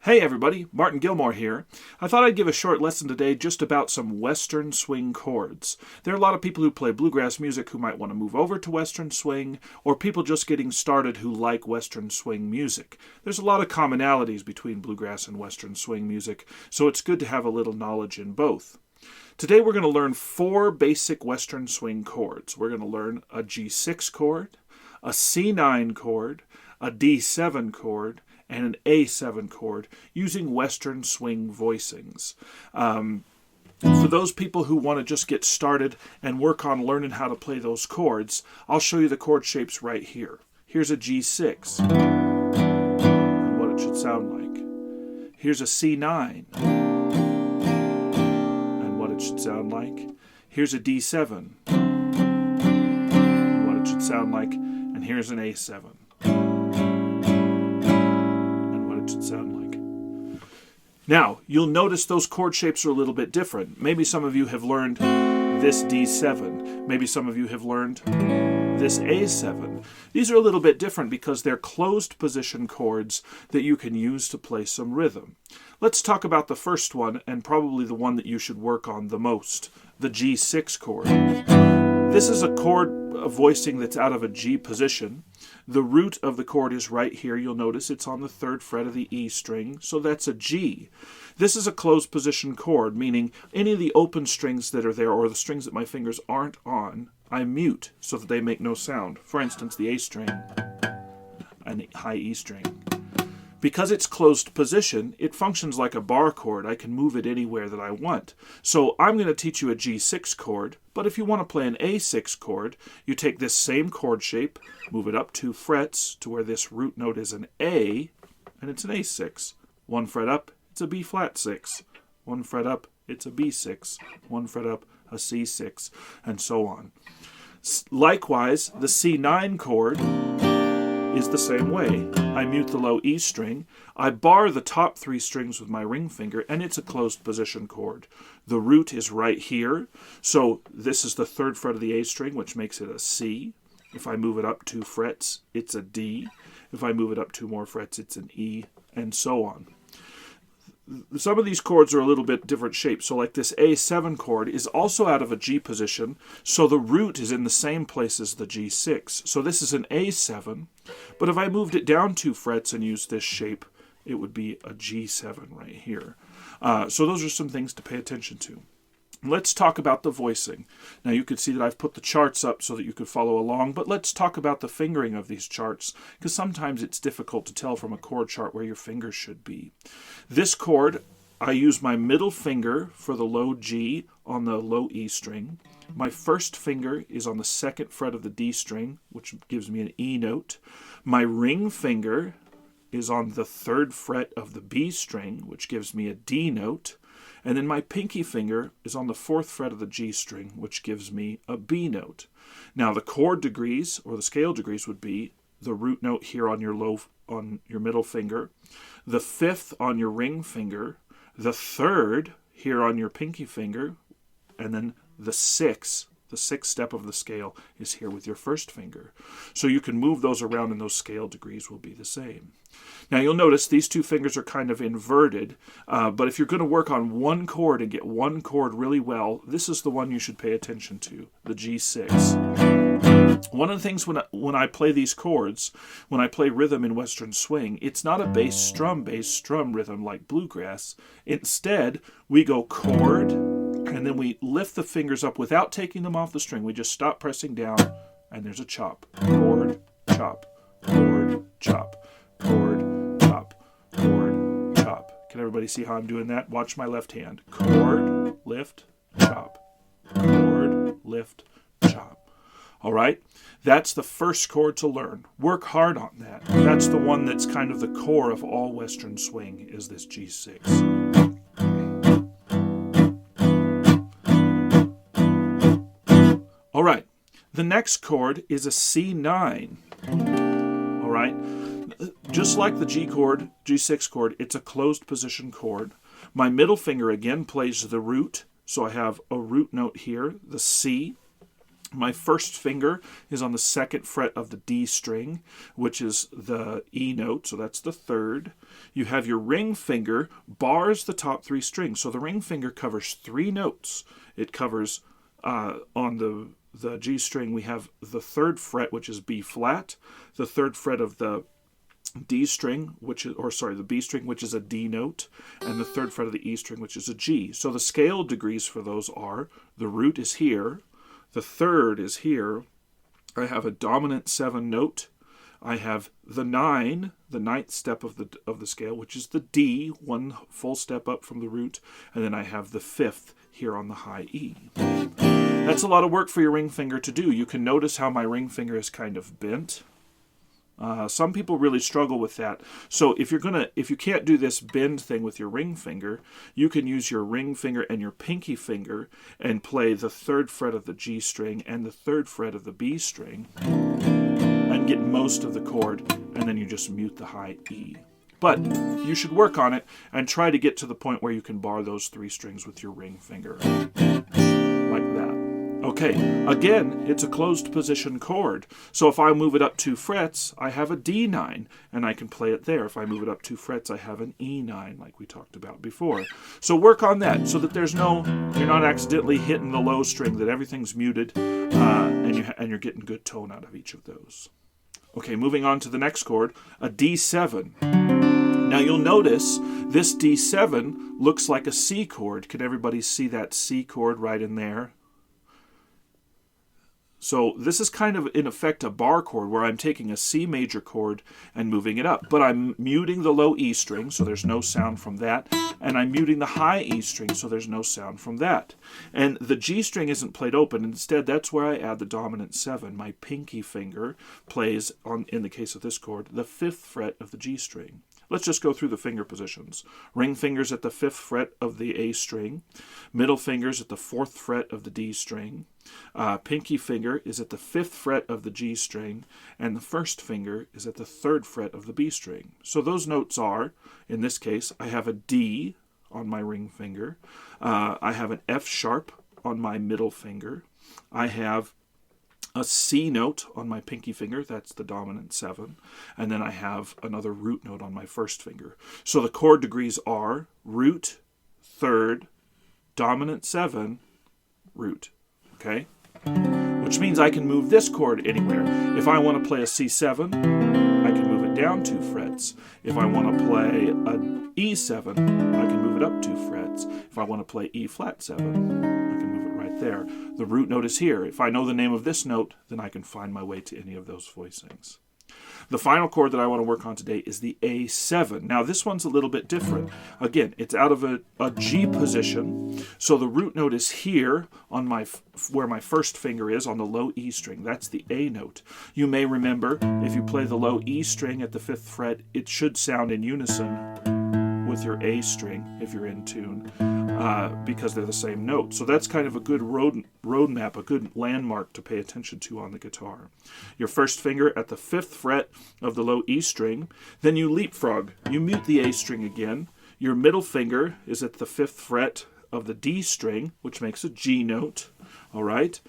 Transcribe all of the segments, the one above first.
Hey everybody, Martin Gilmore here. I thought I'd give a short lesson today just about some Western swing chords. There are a lot of people who play bluegrass music who might want to move over to Western swing, or people just getting started who like Western swing music. There's a lot of commonalities between bluegrass and Western swing music, so it's good to have a little knowledge in both. Today we're going to learn 4 basic Western swing chords. We're going to learn a G6 chord, a C9 chord, a D7 chord, and an A7 chord using Western swing voicings. For those people who want to just get started and work on learning how to play those chords, I'll show you the chord shapes right here. Here's a G6 and what it should sound like. Here's a C9 and what it should sound like. Here's a D7 and what it should sound like. And here's an A7. Sound like. Now, you'll notice those chord shapes are a little bit different. Maybe some of you have learned this D7. Maybe some of you have learned this A7. These are a little bit different because they're closed position chords that you can use to play some rhythm. Let's talk about the first one, and probably the one that you should work on the most, the G6 chord. This is a chord, a voicing that's out of a G position. The root of the chord is right here. You'll notice it's on the 3rd fret of the E string, so that's a G. This is a closed position chord, meaning any of the open strings that are there, or the strings that my fingers aren't on, I mute so that they make no sound. For instance, the A string and the high E string. Because it's closed position, it functions like a bar chord. I can move it anywhere that I want. So I'm going to teach you a G6 chord, but if you want to play an A6 chord, you take this same chord shape, move it up 2 frets to where this root note is an A, and it's an A6. 1 fret up, it's a B flat 6. 1 fret up, it's a B6. 1 fret up, a C6, and so on. Likewise, the C9 chord is the same way. I mute the low E string, I bar the top 3 strings with my ring finger, and it's a closed position chord. The root is right here, so this is the 3rd fret of the A string, which makes it a C. If I move it up 2 frets, it's a D. If I move it up 2 more frets, it's an E, and so on. Some of these chords are a little bit different shapes. So like this A7 chord is also out of a G position, so the root is in the same place as the G6. So this is an A7, but if I moved it down 2 frets and used this shape, it would be a G7 right here. So those are some things to pay attention to. Let's talk about the voicing. Now you can see that I've put the charts up so that you could follow along, but let's talk about the fingering of these charts, because sometimes it's difficult to tell from a chord chart where your fingers should be. This chord, I use my middle finger for the low G on the low E string. My first finger is on the 2nd fret of the D string, which gives me an E note. My ring finger is on the 3rd fret of the B string, which gives me a D note. And then my pinky finger is on the 4th fret of the G string, which gives me a B note. Now the chord degrees, or the scale degrees, would be the root note here on your middle finger, the 5th on your ring finger, the 3rd here on your pinky finger, and then the 6th. The 6th step of the scale is here with your first finger. So you can move those around and those scale degrees will be the same. Now you'll notice these 2 fingers are kind of inverted, but if you're going to work on one chord and get one chord really well, this is the one you should pay attention to, the G6. One of the things when I play these chords, when I play rhythm in Western swing, it's not a bass strum rhythm like bluegrass. Instead, we go chord, and then we lift the fingers up without taking them off the string. We just stop pressing down, and there's a chop. Chord, chop, chord, chop, chord, chop, chord, chop. Can everybody see how I'm doing that? Watch my left hand. Chord, lift, chop. Chord, lift, chop. All right? That's the first chord to learn. Work hard on that. That's the one that's kind of the core of all Western swing, is this G6. All right, the next chord is a C9. All right, just like the G chord, G6 chord, it's a closed position chord. My middle finger again plays the root, so I have a root note here, the C. My first finger is on the second fret of the D string, which is the E note, so that's the third. You have your ring finger bars the top three strings. So the ring finger covers three notes. It covers on the G string, we have the third fret, which is B flat, the third fret of the D string, the B string, which is a D note, and the third fret of the E string, which is a G. So the scale degrees for those are, the root is here, the third is here, I have a dominant 7 note, I have the 9, the ninth step of the scale, which is the D, one full step up from the root, and then I have the 5th here on the high E. That's a lot of work for your ring finger to do. You can notice how my ring finger is kind of bent. Some people really struggle with that. So if you can't do this bend thing with your ring finger, you can use your ring finger and your pinky finger and play the third fret of the G string and the third fret of the B string and get most of the chord, and then you just mute the high E. But you should work on it and try to get to the point where you can bar those three strings with your ring finger. Like that. Okay, again, it's a closed position chord. So if I move it up 2 frets, I have a D9, and I can play it there. If I move it up 2 frets, I have an E9, like we talked about before. So work on that so that you're not accidentally hitting the low string, that everything's muted, and you're getting good tone out of each of those. Okay, moving on to the next chord, a D7. Now you'll notice this D7 looks like a C chord. Can everybody see that C chord right in there? So this is kind of, in effect, a bar chord where I'm taking a C major chord and moving it up. But I'm muting the low E string, so there's no sound from that. And I'm muting the high E string, so there's no sound from that. And the G string isn't played open. Instead, that's where I add the dominant 7. My pinky finger plays, in the case of this chord, the 5th fret of the G string. Let's just go through the finger positions. Ring fingers at the 5th fret of the A string. Middle fingers at the 4th fret of the D string. Pinky finger is at the 5th fret of the G string. And the first finger is at the 3rd fret of the B string. So those notes are, in this case, I have a D on my ring finger. I have an F sharp on my middle finger. I have a C note on my pinky finger, that's the dominant 7, and then I have another root note on my first finger. So the chord degrees are root, 3rd, dominant 7, root, okay? Which means I can move this chord anywhere. If I want to play a C7, I can move it down 2 frets. If I want to play a E7, I can move it up 2 frets. If I want to play E flat 7, I can move it right there. The root note is here. If I know the name of this note, then I can find my way to any of those voicings. The final chord that I want to work on today is the A7. Now this one's a little bit different. Again, it's out of a G position, so the root note is here on where my first finger is on the low E string. That's the A note. You may remember, if you play the low E string at the 5th fret, it should sound in unison with your A string if you're in tune, because they're the same note. So that's kind of a good roadmap, a good landmark to pay attention to on the guitar. Your first finger at the 5th fret of the low E string, then you leapfrog. You mute the A string again. Your middle finger is at the 5th fret of the D string, which makes a G note, all right,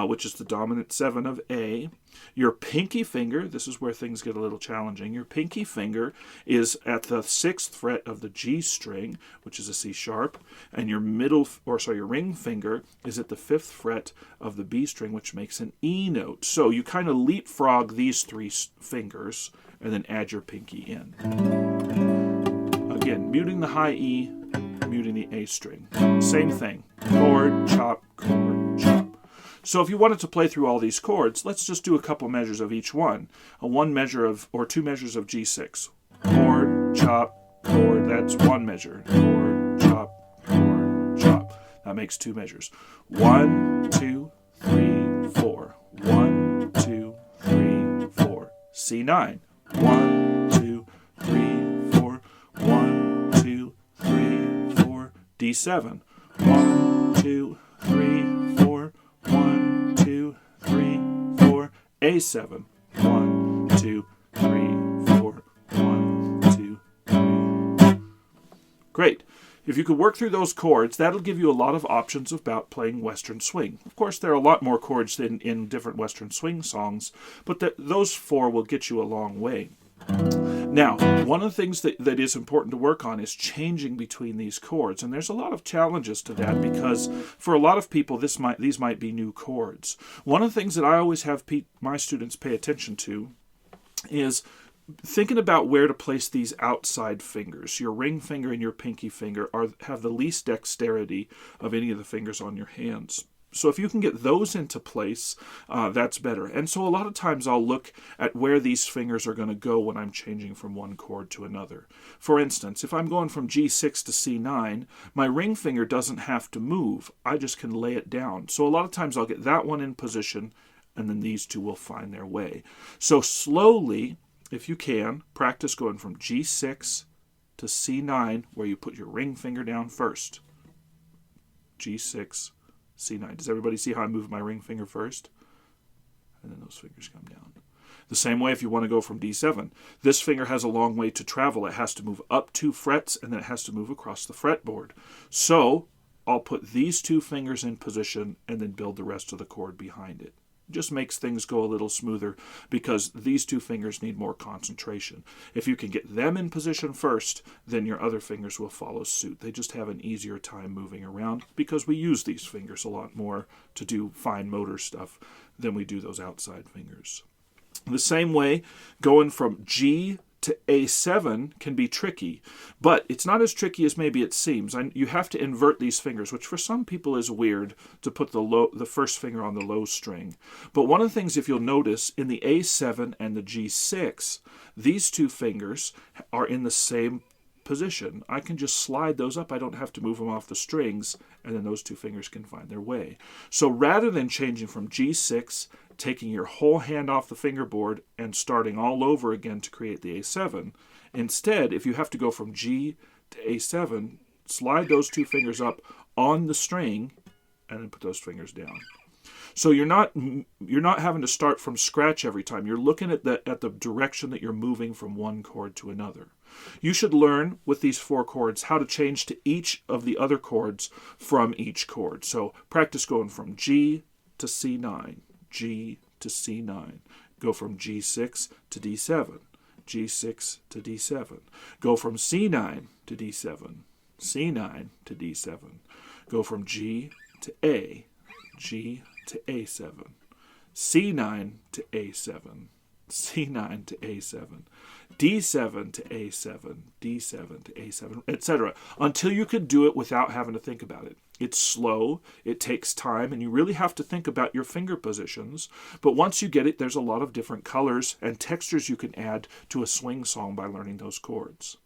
which is the dominant 7 of A. Your pinky finger, this is where things get a little challenging. Your pinky finger is at the 6th fret of the G string, which is a C sharp, and your ring finger is at the 5th fret of the B string, which makes an E note. So you kind of leapfrog these 3 fingers and then add your pinky in. Again, muting the high E, muting the A string. Same thing. Chord, chop, chord, chop. So if you wanted to play through all these chords, let's just do a couple measures of each one. 1 measure or 2 measures of G6. Chord, chop, chord, that's 1 measure. Chord, chop, chord, chop. That makes 2 measures. 1, 2, 3, 4. 1, 2, 3, 4. C9. 1, 2, 3, 4. 1, 2, 3, 4. D7. 1, 2, 3, 4. 1, 2, 3, 4. A7. 1, 2, 3, 4. 1, 2, 3. Great. if you could work through those chords, that'll give you a lot of options about playing Western swing. Of course, there are a lot more chords than in different Western swing songs, but those 4 will get you a long way. Now, one of the things that is important to work on is changing between these chords, and there's a lot of challenges to that because for a lot of people these might be new chords. One of the things that I always have my students pay attention to is thinking about where to place these outside fingers. Your ring finger and your pinky finger have the least dexterity of any of the fingers on your hands. So if you can get those into place, that's better. And so a lot of times I'll look at where these fingers are going to go when I'm changing from one chord to another. For instance, if I'm going from G6 to C9, my ring finger doesn't have to move. I just can lay it down. So a lot of times I'll get that one in position, and then these 2 will find their way. So slowly, if you can, practice going from G6 to C9, where you put your ring finger down first. G6, C9. Does everybody see how I move my ring finger first? And then those fingers come down. The same way if you want to go from D7. This finger has a long way to travel. It has to move up 2 frets, and then it has to move across the fretboard. So I'll put these 2 fingers in position and then build the rest of the chord behind it. Just makes things go a little smoother because these 2 fingers need more concentration. If you can get them in position first, then your other fingers will follow suit. They just have an easier time moving around because we use these fingers a lot more to do fine motor stuff than we do those outside fingers. The same way, going from G to A7 can be tricky, but it's not as tricky as maybe it seems. You have to invert these fingers, which for some people is weird to put the first finger on the low string. But one of the things, if you'll notice, in the A7 and the G6, these 2 fingers are in the same position. I can just slide those up. I don't have to move them off the strings, and then those 2 fingers can find their way. So rather than changing from G6, taking your whole hand off the fingerboard and starting all over again to create the A7, instead, if you have to go from G to A7, slide those 2 fingers up on the string and then put those fingers down. So you're not having to start from scratch every time. You're looking at the direction that you're moving from one chord to another. You should learn with these 4 chords how to change to each of the other chords from each chord. So practice going from G to C9, G to C9. Go from G6 to D7, G6 to D7. Go from C9 to D7, C9 to D7. Go from G to A, G to A7, C9 to A7, C9 to A7, D7 to A7, D7 to A7, etc. until you can do it without having to think about it. It's slow, it takes time, and you really have to think about your finger positions. But once you get it, there's a lot of different colors and textures you can add to a swing song by learning those chords.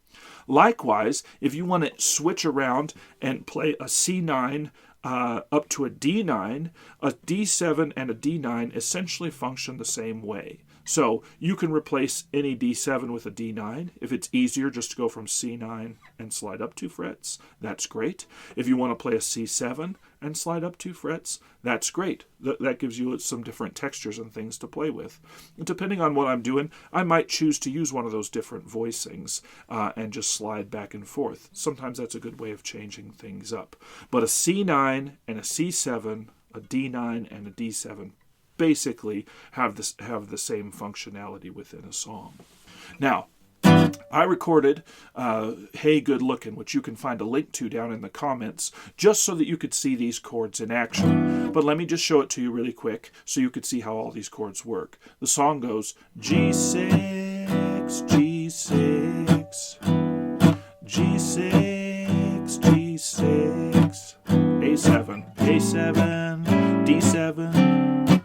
Likewise, if you want to switch around and play a C9 up to a D9 and a D9 essentially function the same way. So you can replace any D7 with a D9. If it's easier just to go from C9 and slide up 2 frets, that's great. If you want to play a C7 and slide up 2 frets, that's great. That gives you some different textures and things to play with. Depending on what I'm doing, I might choose to use one of those different voicings and just slide back and forth. Sometimes that's a good way of changing things up. But a C9 and a C7, a D9 and a D7 basically have the same functionality within a song. Now, I recorded Hey Good Lookin', which you can find a link to down in the comments, just so that you could see these chords in action. But let me just show it to you really quick so you could see how all these chords work. The song goes G6, G6, G6, G6, A7, A7, D7,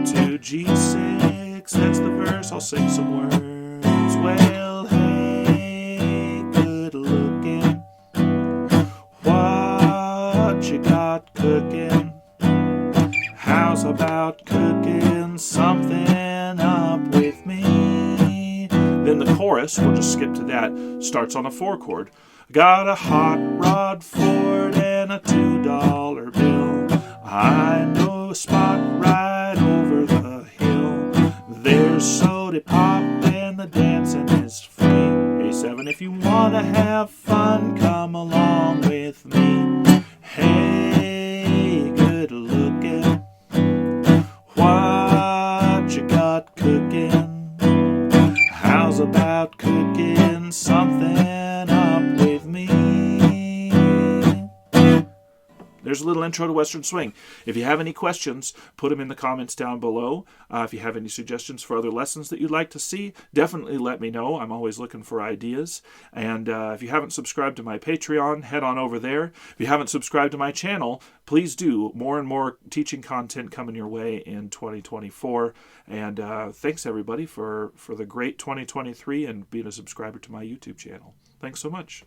to G6, that's the verse, I'll sing some words. Well, hey, good looking, what you got cooking? How's about cooking something up with me? Then the chorus, we'll just skip to that, starts on a 4 chord. Got a hot rod Ford and a $2 bill. I know a spot right over the hill. There's soda pop and the dancing is free. A7, 7. If you want to have fun, come along with me. Hey, good looking, what you got cooking? How's about cooking something up with me? There's a little intro to Western Swing. If you have any questions, put them in the comments down below. If you have any suggestions for other lessons that you'd like to see, definitely let me know. I'm always looking for ideas. And if you haven't subscribed to my Patreon, head on over there. If you haven't subscribed to my channel, please do. More and more teaching content coming your way in 2024. And thanks, everybody, for the great 2023 and being a subscriber to my YouTube channel. Thanks so much.